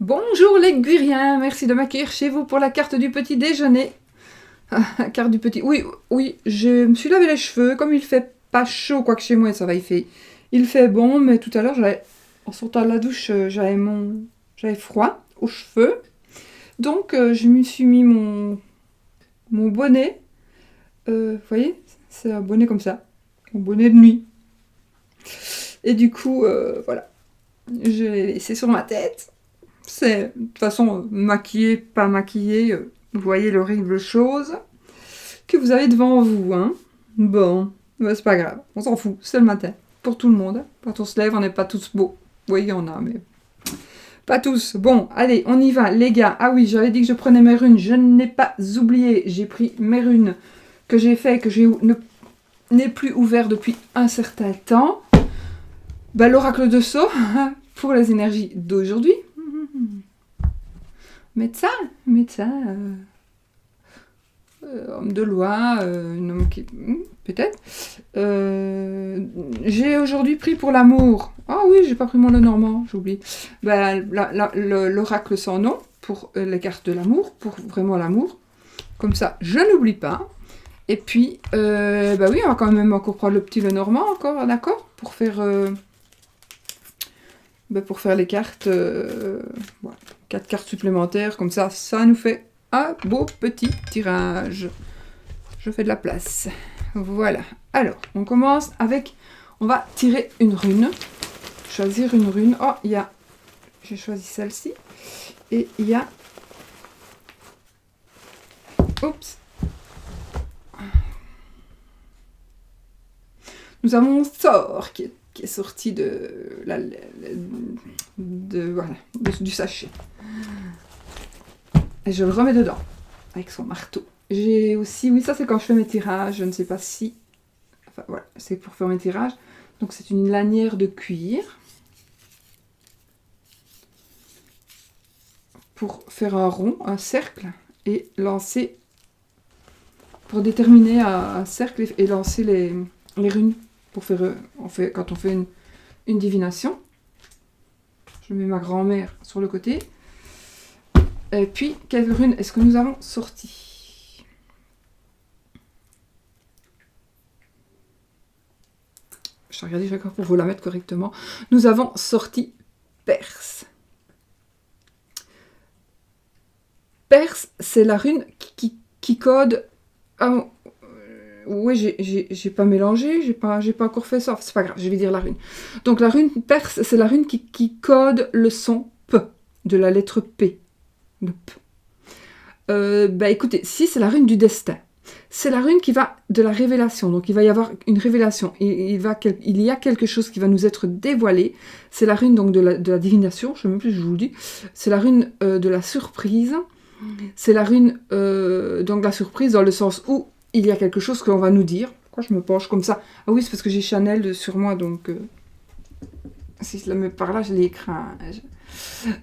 Bonjour les Guiriens, merci de m'accueillir chez vous pour la carte du petit déjeuner. La carte du petit... Oui, oui, je me suis lavé les cheveux, comme il fait pas chaud, quoique chez moi ça va, il fait bon, mais tout à l'heure, en sortant de la douche, j'avais froid aux cheveux. Donc, je me suis mis mon bonnet. Vous voyez, c'est un bonnet comme ça, mon bonnet de nuit. Et du coup, voilà, je l'ai laissé sur ma tête. C'est, de toute façon, maquillé, pas maquillé, vous voyez l'horrible chose que vous avez devant vous, hein. Bon, bah, c'est pas grave, on s'en fout, c'est le matin, pour tout le monde. Quand on se lève, on n'est pas tous beaux. Oui, il y en a, mais pas tous. Bon, allez, on y va, les gars. Ah oui, j'avais dit que je prenais mes runes, je n'ai pas oublié, j'ai pris mes runes que j'ai fait, que n'ai plus ouvert depuis un certain temps. Bah, l'oracle de Sceaux, pour les énergies d'aujourd'hui. Médecin, homme de loi, un homme qui... peut-être. J'ai aujourd'hui pris pour l'amour. Ah oui, j'ai pas pris mon Lenormand, j'oublie. Ben, l'oracle sans nom, pour les cartes de l'amour, pour vraiment l'amour. Comme ça, je n'oublie pas. Et puis, bah oui, on va quand même encore prendre le petit Lenormand, encore, d'accord, pour faire les cartes, voilà, 4 cartes supplémentaires, comme ça nous fait un beau petit tirage. Je fais de la place. Voilà. Alors, on commence avec... On va tirer une rune. Choisir une rune. Oh, il y a... J'ai choisi celle-ci. Et il y a... Oups. Nous avons sort qui est sorti du sachet. Et je le remets dedans, avec son marteau. J'ai aussi, oui, ça c'est quand je fais mes tirages, je ne sais pas si... Enfin voilà, c'est pour faire mes tirages. Donc c'est une lanière de cuir. Pour faire un rond, un cercle, et lancer... Pour déterminer un cercle et lancer les runes. Pour faire, quand on fait une divination. Je mets ma grand-mère sur le côté. Et puis, quelle rune est-ce que nous avons sorti? Je vais regarder chacun pour vous la mettre correctement. Nous avons sorti Perse. Perse, c'est la rune qui code... Ah, oui, j'ai pas mélangé, j'ai pas encore fait ça. C'est pas grave, je vais dire la rune. Donc la rune Perse, c'est la rune qui code le son P, de la lettre P. Le P. Bah écoutez, si c'est la rune du destin, c'est la rune qui va de la révélation. Donc il va y avoir une révélation. Il y a quelque chose qui va nous être dévoilé. C'est la rune donc de la divination, je ne sais même plus si je vous le dis. C'est la rune de la surprise. C'est la rune donc la surprise dans le sens où il y a quelque chose que l'on va nous dire. Pourquoi je me penche comme ça? Ah oui, c'est parce que j'ai Chanel sur moi, donc si je la mets par là, je l'ai écrin.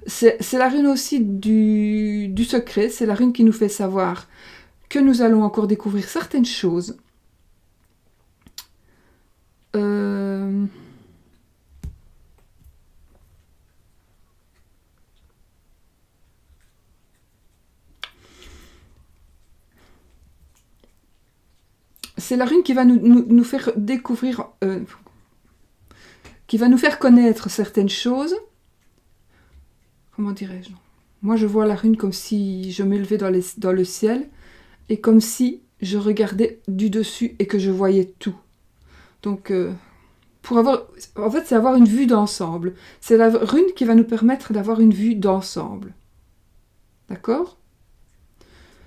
C'est la rune aussi du secret. C'est la rune qui nous fait savoir que nous allons encore découvrir certaines choses. C'est la rune qui va nous faire découvrir, qui va nous faire connaître certaines choses. Comment dirais-je? Moi, je vois la rune comme si je m'élevais dans le ciel et comme si je regardais du dessus et que je voyais tout. Donc, en fait, c'est avoir une vue d'ensemble. C'est la rune qui va nous permettre d'avoir une vue d'ensemble. D'accord?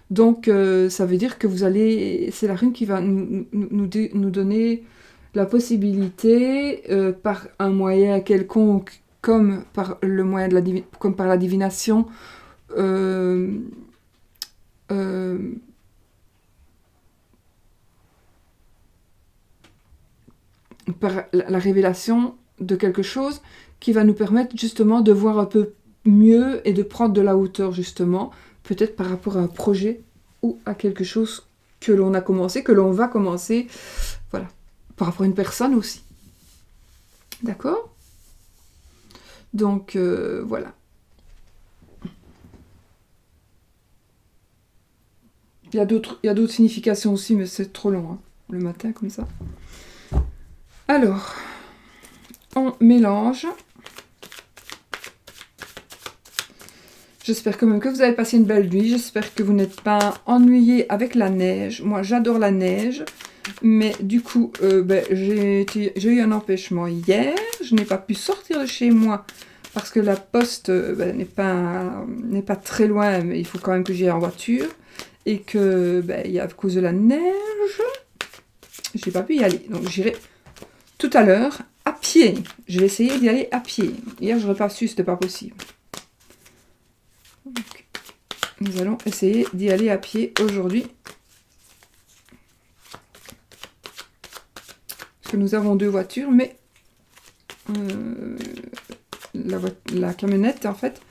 Donc, ça veut dire que c'est la rune qui va nous donner la possibilité, par un moyen quelconque, comme par le moyen comme par la divination, par la révélation de quelque chose qui va nous permettre justement de voir un peu mieux et de prendre de la hauteur justement, peut-être par rapport à un projet ou à quelque chose que l'on a commencé, que l'on va commencer, voilà, par rapport à une personne aussi. D'accord? Donc, voilà. Il y a d'autres significations aussi, mais c'est trop long, hein, le matin, comme ça. Alors, on mélange. J'espère quand même que vous avez passé une belle nuit. J'espère que vous n'êtes pas ennuyés avec la neige. Moi, j'adore la neige. Mais du coup, j'ai eu un empêchement hier. Je n'ai pas pu sortir de chez moi parce que la poste n'est pas très loin. Mais il faut quand même que j'y aille en voiture. Et que, à cause de la neige, je n'ai pas pu y aller. Donc, j'irai tout à l'heure à pied. Je vais essayer d'y aller à pied. Hier, je n'aurais pas su, c'était pas possible. Donc, nous allons essayer d'y aller à pied aujourd'hui. Parce que nous avons 2 voitures, mais la camionnette, en fait,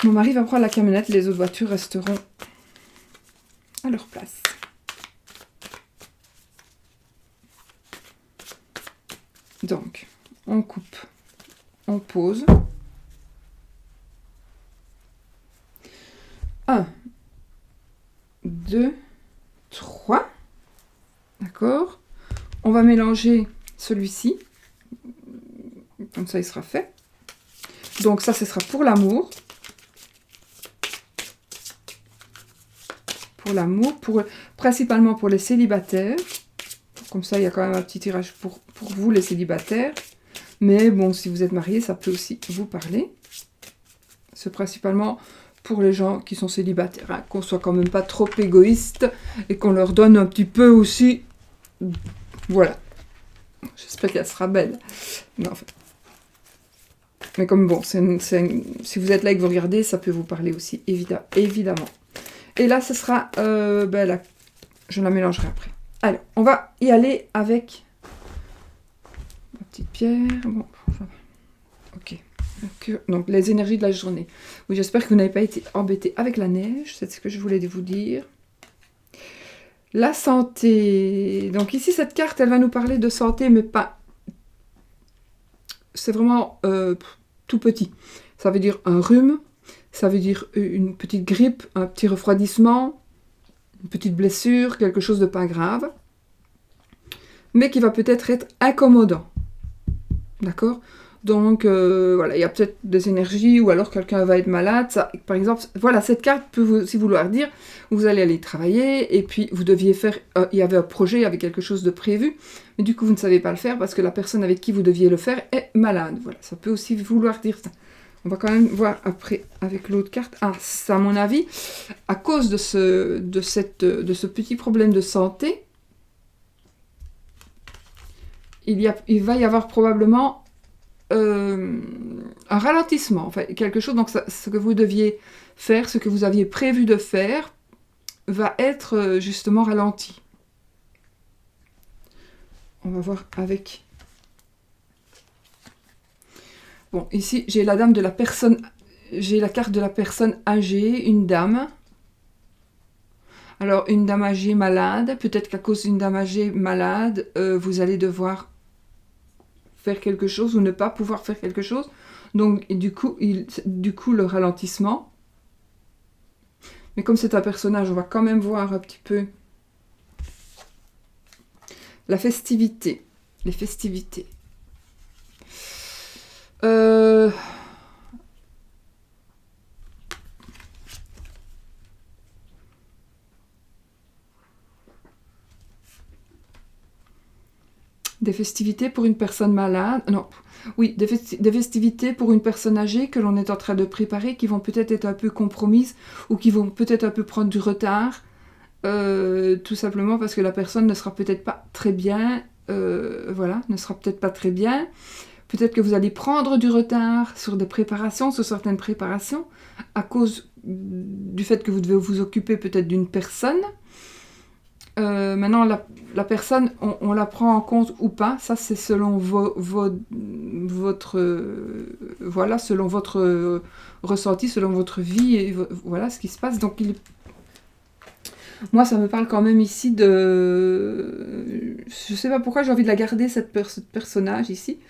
mon mari va prendre la camionnette, les autres voitures resteront à leur place. Donc, on coupe, on pose. 1, 2, 3. D'accord. On va mélanger celui-ci. Comme ça, il sera fait. Donc ça, ce sera pour l'amour. Pour l'amour, principalement pour les célibataires. Comme ça, il y a quand même un petit tirage pour vous, les célibataires. Mais bon, si vous êtes mariés, ça peut aussi vous parler. C'est principalement pour les gens qui sont célibataires, hein, qu'on soit quand même pas trop égoïste et qu'on leur donne un petit peu aussi. Voilà. J'espère qu'elle sera belle. Non, en fait. Mais comme bon, si vous êtes là et que vous regardez, ça peut vous parler aussi, évidemment. Et là, ce sera... je la mélangerai après. Alors, on va y aller avec ma petite pierre. Bon, ok. Donc, les énergies de la journée. Oui, j'espère que vous n'avez pas été embêtés avec la neige. C'est ce que je voulais vous dire. La santé. Donc ici, cette carte, elle va nous parler de santé, mais pas... C'est vraiment tout petit. Ça veut dire un rhume, ça veut dire une petite grippe, un petit refroidissement, une petite blessure, quelque chose de pas grave, mais qui va peut-être être incommodant. D'accord ? Donc, voilà, il y a peut-être des énergies, ou alors quelqu'un va être malade. Ça, par exemple, voilà, cette carte peut aussi vouloir dire, vous allez aller travailler, et puis vous deviez faire, il y avait un projet, il y avait quelque chose de prévu, mais du coup, vous ne savez pas le faire, parce que la personne avec qui vous deviez le faire est malade. Voilà, ça peut aussi vouloir dire ça. On va quand même voir après, avec l'autre carte. Ah, ça, à mon avis, à cause de ce petit problème de santé, il va y avoir probablement un ralentissement, enfin quelque chose, donc ce que vous deviez faire, ce que vous aviez prévu de faire, va être justement ralenti. On va voir avec... Bon, ici, j'ai la dame de la personne, j'ai la carte de la personne âgée, une dame. Alors, une dame âgée malade, peut-être qu'à cause d'une dame âgée malade, vous allez devoir faire quelque chose ou ne pas pouvoir faire quelque chose. Donc, du coup, le ralentissement. Mais comme c'est un personnage, on va quand même voir un petit peu la festivité. Les festivités. Des festivités pour une personne malade. Non, oui, des festivités pour une personne âgée que l'on est en train de préparer, qui vont peut-être être un peu compromises ou qui vont peut-être un peu prendre du retard, tout simplement parce que la personne ne sera peut-être pas très bien. Voilà, ne sera peut-être pas très bien. Peut-être que vous allez prendre du retard sur des préparations, sur certaines préparations, à cause du fait que vous devez vous occuper peut-être d'une personne. Maintenant, la personne, on la prend en compte ou pas, ça c'est selon voilà, selon votre ressenti, selon votre vie, et voilà ce qui se passe. Donc, moi, ça me parle quand même ici de... Je sais pas pourquoi j'ai envie de la garder, ce personnage ici.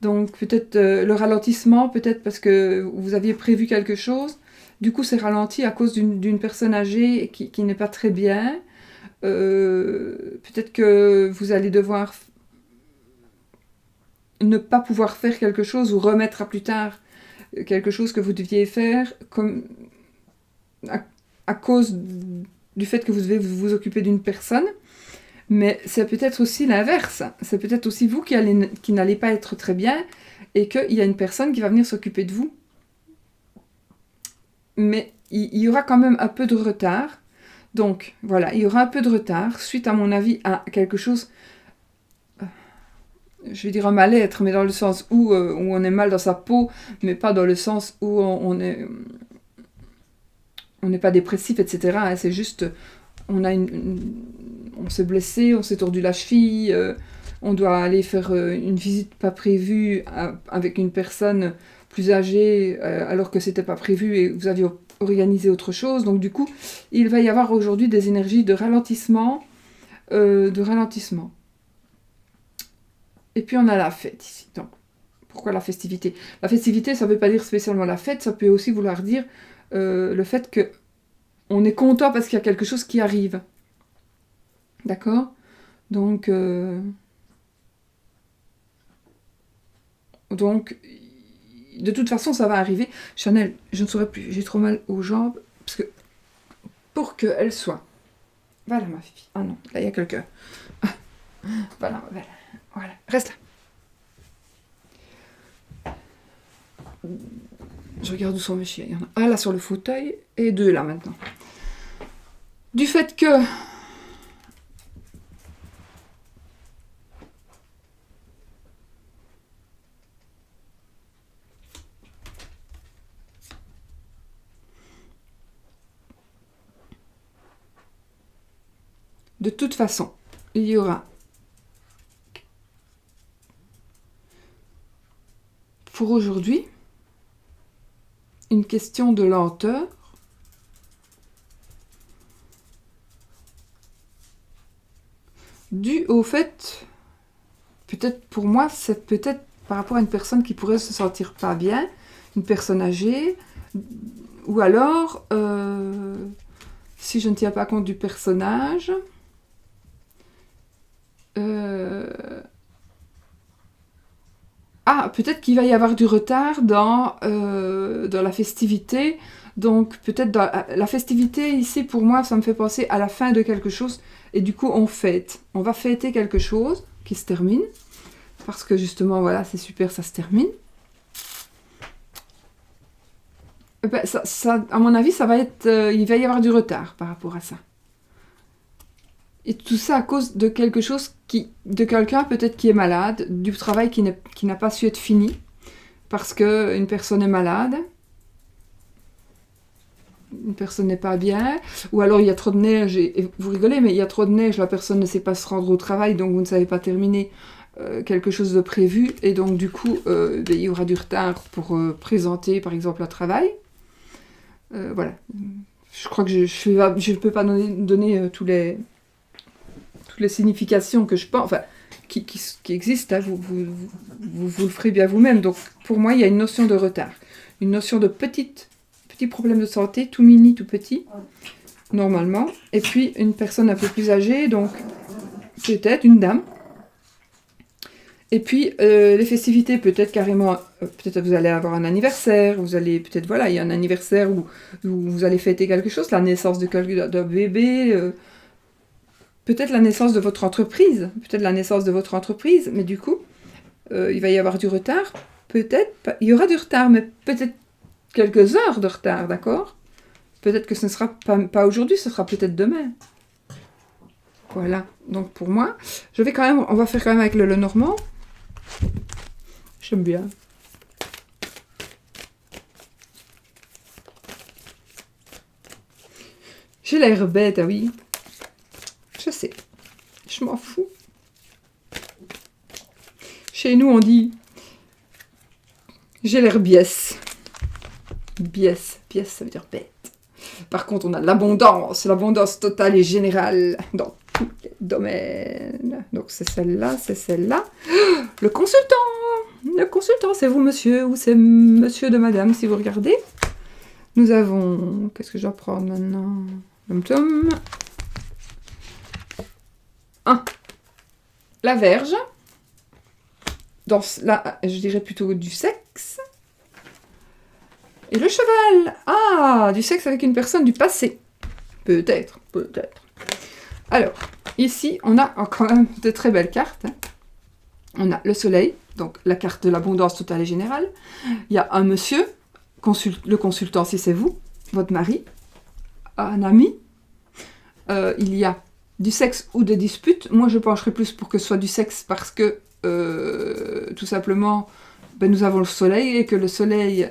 Donc, peut-être le ralentissement, peut-être parce que vous aviez prévu quelque chose, Du coup, c'est ralenti à cause d'une personne âgée qui n'est pas très bien. Peut-être que vous allez devoir ne pas pouvoir faire quelque chose ou remettre à plus tard quelque chose que vous deviez faire comme à cause du fait que vous devez vous occuper d'une personne. Mais c'est peut-être aussi l'inverse. C'est peut-être aussi vous qui n'allez pas être très bien et qu'il y a une personne qui va venir s'occuper de vous. Mais il y aura quand même un peu de retard. Donc, voilà, il y aura un peu de retard suite, à mon avis, à quelque chose, je vais dire un mal-être, mais dans le sens où on est mal dans sa peau, mais pas dans le sens où on n'est pas dépressif, etc. Hein, c'est juste, on s'est blessé, on s'est tordu la cheville, on doit aller faire une visite pas prévue avec une personne plus âgée, alors que c'était pas prévu et vous aviez organisé autre chose. Donc du coup, il va y avoir aujourd'hui des énergies de ralentissement. Et puis on a la fête ici. Donc, pourquoi la festivité? La festivité, ça ne veut pas dire spécialement la fête, ça peut aussi vouloir dire le fait que on est content parce qu'il y a quelque chose qui arrive. D'accord? Donc, de toute façon, ça va arriver. Chanel, je ne saurais plus, j'ai trop mal aux jambes, parce que pour qu'elle soit... Voilà ma fille. Ah non, là il y a quelqu'un. Voilà, reste là. Je regarde où sont mes chiens. Il y en a un là sur le fauteuil et deux là maintenant. Du fait que de toute façon, il y aura pour aujourd'hui une question de lenteur due au fait, peut-être pour moi, c'est peut-être par rapport à une personne qui pourrait se sentir pas bien, une personne âgée, ou alors, si je ne tiens pas compte du personnage, peut-être qu'il va y avoir du retard dans la festivité. Donc peut-être dans la festivité ici, pour moi, ça me fait penser à la fin de quelque chose. Et du coup, on fête. On va fêter quelque chose qui se termine. Parce que justement, voilà, c'est super, ça se termine. À mon avis, ça va être, il va y avoir du retard par rapport à ça. Et tout ça à cause de quelque chose de quelqu'un peut-être qui est malade, du travail qui n'a pas su être fini, parce qu'une personne est malade, une personne n'est pas bien, ou alors il y a trop de neige, et vous rigolez, mais il y a trop de neige, la personne ne sait pas se rendre au travail, donc vous ne savez pas terminer quelque chose de prévu, et donc du coup, il y aura du retard pour présenter par exemple un travail. Voilà. Je crois que je ne peux pas donner toutes les significations que je pense, enfin, qui existent, hein, vous le ferez bien vous-même. Donc, pour moi, il y a une notion de retard, une notion de petit problème de santé, tout mini, tout petit, normalement, et puis une personne un peu plus âgée, donc peut-être une dame. Et puis, les festivités, peut-être carrément, peut-être vous allez avoir un anniversaire, vous allez, peut-être, voilà, il y a un anniversaire où vous allez fêter quelque chose, la naissance d'un bébé, peut-être la naissance de votre entreprise, mais du coup, il va y avoir du retard, peut-être, il y aura du retard, mais peut-être quelques heures de retard, d'accord? Peut-être que ce ne sera pas aujourd'hui, ce sera peut-être demain. Voilà, donc pour moi, on va faire quand même avec le Lenormand. J'aime bien. J'ai l'air bête, ah oui. Je sais. Je m'en fous. Chez nous, on dit j'ai l'air biesse. Biesse, ça veut dire bête. Par contre, on a l'abondance totale et générale dans tous les domaines. Donc c'est celle-là. Le consultant, c'est vous, monsieur, ou c'est monsieur de madame, si vous regardez. Nous avons... Qu'est-ce que je dois prendre maintenant? Tom. La Vierge. Là, je dirais plutôt du sexe. Et le cheval. Ah, du sexe avec une personne du passé. Peut-être, peut-être. Alors, ici, on a quand même de très belles cartes. On a le soleil, donc la carte de l'abondance totale et générale. Il y a un monsieur, le consultant si c'est vous, votre mari, un ami. Il y a du sexe ou des disputes. Moi, je pencherais plus pour que ce soit du sexe parce que, tout simplement, nous avons le soleil et que le soleil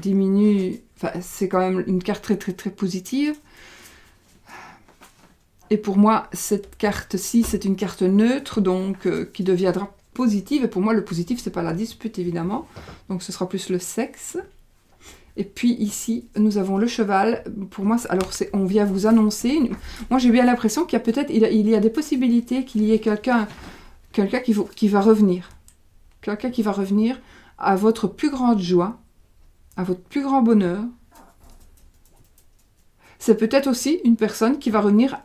diminue. Enfin, c'est quand même une carte très, très, très positive. Et pour moi, cette carte-ci, c'est une carte neutre, donc qui deviendra positive. Et pour moi, le positif, c'est pas la dispute, évidemment. Donc, ce sera plus le sexe. Et puis ici, nous avons le cheval. Pour moi, alors on vient vous annoncer. Moi, j'ai bien l'impression qu'il y a peut-être, il y a des possibilités qu'il y ait quelqu'un qui va revenir. Quelqu'un qui va revenir à votre plus grande joie, à votre plus grand bonheur. C'est peut-être aussi une personne qui va revenir.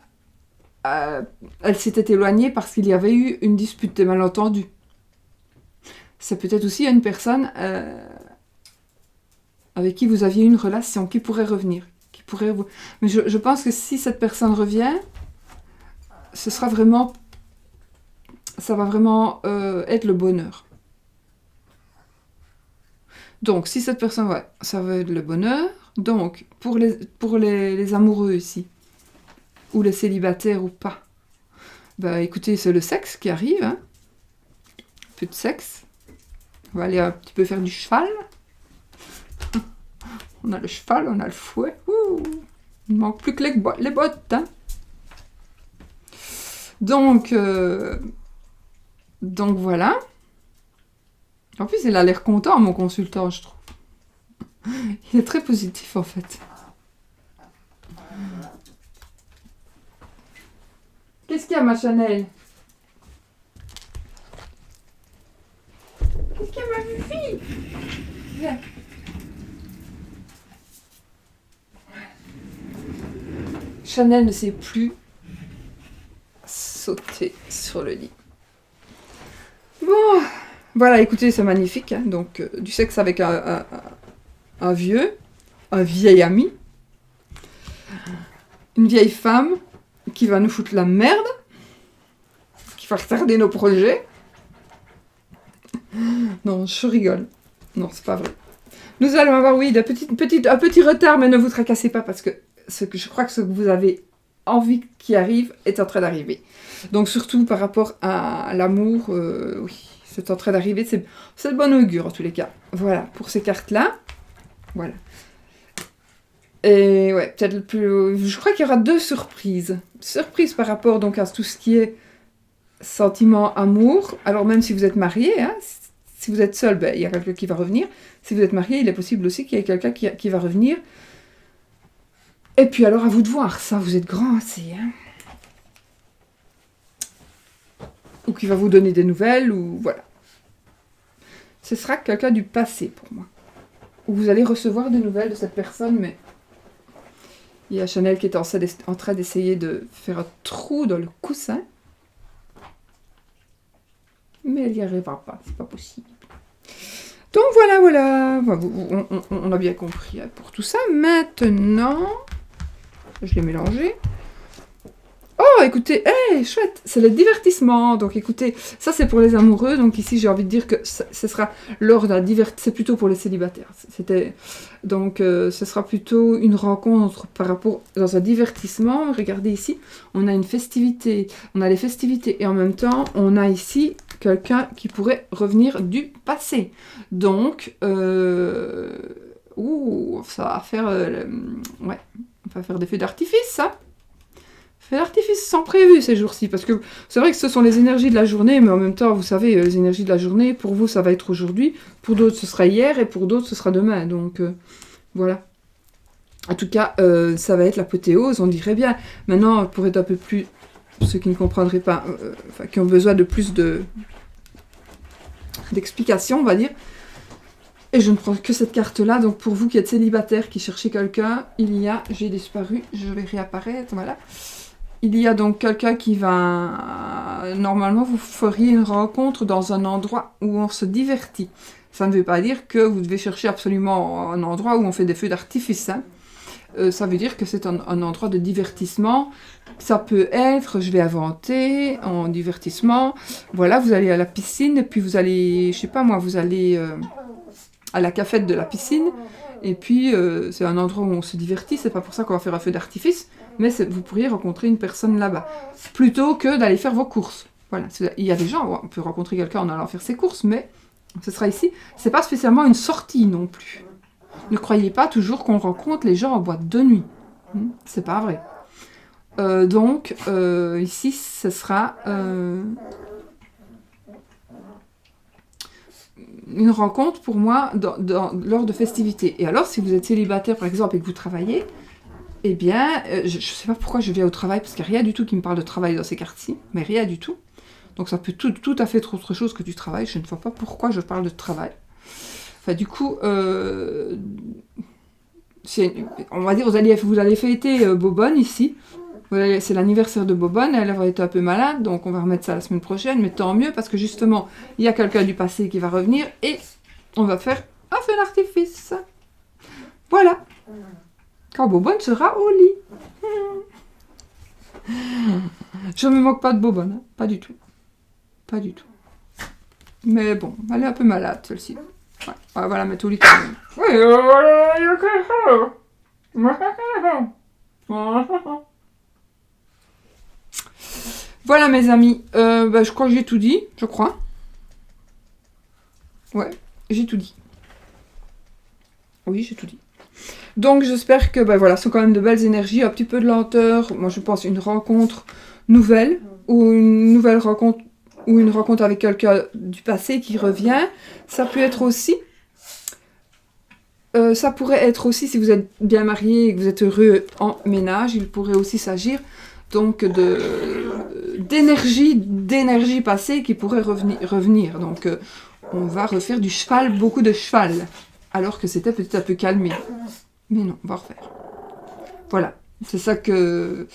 Elle s'était éloignée parce qu'il y avait eu une dispute, des malentendus. C'est peut-être aussi une personne avec qui vous aviez une relation, qui pourrait revenir. Mais je pense que si cette personne revient, ça va vraiment être le bonheur. Donc, si cette personne, ouais, ça va être le bonheur. Donc, pour les amoureux ici, ou les célibataires ou pas, écoutez, c'est le sexe qui arrive. Hein. Un peu de sexe. On va aller un petit peu faire du cheval. On a le cheval, on a le fouet. Ouh, il ne manque plus que les bottes. Hein. Donc voilà. En plus, il a l'air content, mon consultant, je trouve. Il est très positif, en fait. Qu'est-ce qu'il y a, ma Chanel? Qu'est-ce qu'il y a, ma fille? Viens. Chanel ne sait plus sauter sur le lit. Bon, voilà, écoutez, c'est magnifique. Hein. Donc, du sexe avec un vieil ami, une vieille femme qui va nous foutre la merde, qui va retarder nos projets. Non, je rigole. Non, c'est pas vrai. Nous allons avoir, oui, un petit retard, mais ne vous tracassez pas parce que je crois que ce que vous avez envie qui arrive est en train d'arriver. Donc surtout par rapport à l'amour, oui, c'est en train d'arriver, c'est de bon augure en tous les cas. Voilà, pour ces cartes-là. Voilà. Et ouais, peut-être le plus... Je crois qu'il y aura 2 surprises. Surprise par rapport donc à tout ce qui est sentiment, amour. Alors même si vous êtes marié, hein, si vous êtes seul, il y a quelqu'un qui va revenir. Si vous êtes marié, il est possible aussi qu'il y ait quelqu'un qui va revenir. Et puis alors, à vous de voir, ça, vous êtes grand assez, hein. Ou qui va vous donner des nouvelles, ou voilà. Ce sera quelqu'un du passé, pour moi. Ou vous allez recevoir des nouvelles de cette personne, mais... Il y a Chanel qui est en train d'essayer de faire un trou dans le coussin. Mais elle n'y arrivera pas, c'est pas possible. Donc voilà. On a bien compris hein, pour tout ça. Maintenant... Je l'ai mélangé. Oh, écoutez, chouette, c'est le divertissement. Donc, écoutez, ça, c'est pour les amoureux. Donc, ici, j'ai envie de dire que ce sera lors d'un divertissement. C'est plutôt pour les célibataires. Donc, ce sera plutôt une rencontre par rapport dans un divertissement. Regardez ici, on a une festivité. On a les festivités. Et en même temps, on a ici quelqu'un qui pourrait revenir du passé. Donc, ça va faire... ouais. On va faire des feux d'artifice, ça. Feux d'artifice sont prévus ces jours-ci, parce que c'est vrai que ce sont les énergies de la journée, mais en même temps, vous savez, les énergies de la journée, pour vous, ça va être aujourd'hui, pour d'autres, ce sera hier, et pour d'autres, ce sera demain, donc voilà. En tout cas, ça va être l'apothéose, on dirait bien. Maintenant, pour être un peu plus... Ceux qui ne comprendraient pas, qui ont besoin de plus d'explications, on va dire, Et je ne prends que cette carte-là, donc pour vous qui êtes célibataire, qui cherchez quelqu'un, j'ai disparu, je vais réapparaître, voilà. Il y a donc quelqu'un qui va... Normalement, vous feriez une rencontre dans un endroit où on se divertit. Ça ne veut pas dire que vous devez chercher absolument un endroit où on fait des feux d'artifice, hein. Ça veut dire que c'est un endroit de divertissement. Ça peut être, je vais inventer, en divertissement. Voilà, vous allez à la piscine, et puis vous allez, je sais pas moi, vous allez à la cafette de la piscine, et puis c'est un endroit où on se divertit, c'est pas pour ça qu'on va faire un feu d'artifice, mais vous pourriez rencontrer une personne là-bas, plutôt que d'aller faire vos courses. Voilà, il y a des gens, on peut rencontrer quelqu'un en allant faire ses courses, mais ce sera ici. C'est pas spécialement une sortie non plus. Ne croyez pas toujours qu'on rencontre les gens en boîte de nuit. C'est pas vrai. Donc, ici, ce sera une rencontre pour moi lors de festivités. Et alors, si vous êtes célibataire, par exemple, et que vous travaillez, eh bien, je ne sais pas pourquoi je viens au travail, parce qu'il n'y a rien du tout qui me parle de travail dans ces cartes-ci, mais rien du tout. Donc ça peut tout à fait être autre chose que du travail. Je ne vois pas pourquoi je parle de travail. Enfin, du coup, on va dire, vous allez fêter Bobonne ici. C'est l'anniversaire de Bobonne, elle va être un peu malade, donc on va remettre ça la semaine prochaine, mais tant mieux, parce que justement, il y a quelqu'un du passé qui va revenir, et on va faire un feu d'artifice. Voilà. Quand Bobonne sera au lit. Je ne me moque pas de Bobonne, hein. Pas du tout. Pas du tout. Mais bon, elle est un peu malade, celle-ci. Ouais, on va la mettre au lit quand même. Voilà mes amis, je crois que j'ai tout dit, je crois. Ouais, j'ai tout dit. Oui, j'ai tout dit. Donc j'espère que, voilà, ce sont quand même de belles énergies, un petit peu de lenteur. Moi je pense une rencontre nouvelle, ou une nouvelle rencontre, ou une rencontre avec quelqu'un du passé qui revient. Ça peut être aussi... ça pourrait être aussi, si vous êtes bien marié et que vous êtes heureux en ménage, il pourrait aussi s'agir donc d'énergie passée qui pourrait revenir. Donc on va refaire du cheval, beaucoup de cheval, alors que c'était peut-être un peu calmé. Mais non, on va refaire. Voilà, c'est ça que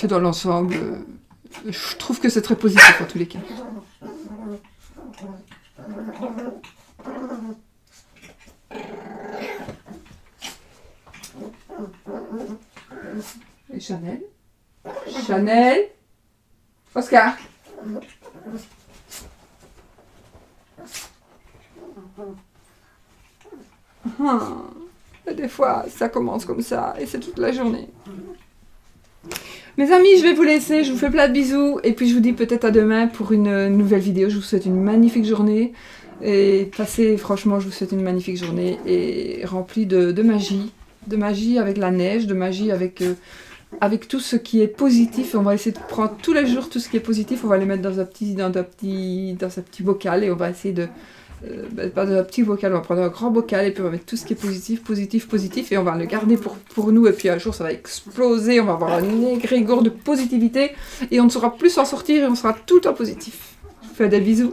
dans l'ensemble, je trouve que c'est très positif en tous les cas. Et Chanel. Oscar. Des fois, ça commence comme ça, et c'est toute la journée. Mes amis, je vais vous laisser, je vous fais plein de bisous, et puis je vous dis peut-être à demain pour une nouvelle vidéo. Je vous souhaite une magnifique journée, et franchement, je vous souhaite une magnifique journée, et remplie de magie avec la neige, de magie avec tout ce qui est positif. On va essayer de prendre tous les jours tout ce qui est positif, on va les mettre dans un petit bocal, et on va essayer de... pas dans un petit bocal, on va prendre un grand bocal, et puis on va mettre tout ce qui est positif, et on va le garder pour nous, et puis un jour ça va exploser, on va avoir un égrégore de positivité, et on ne saura plus s'en sortir, et on sera tout le temps positif. Je vous fais des bisous.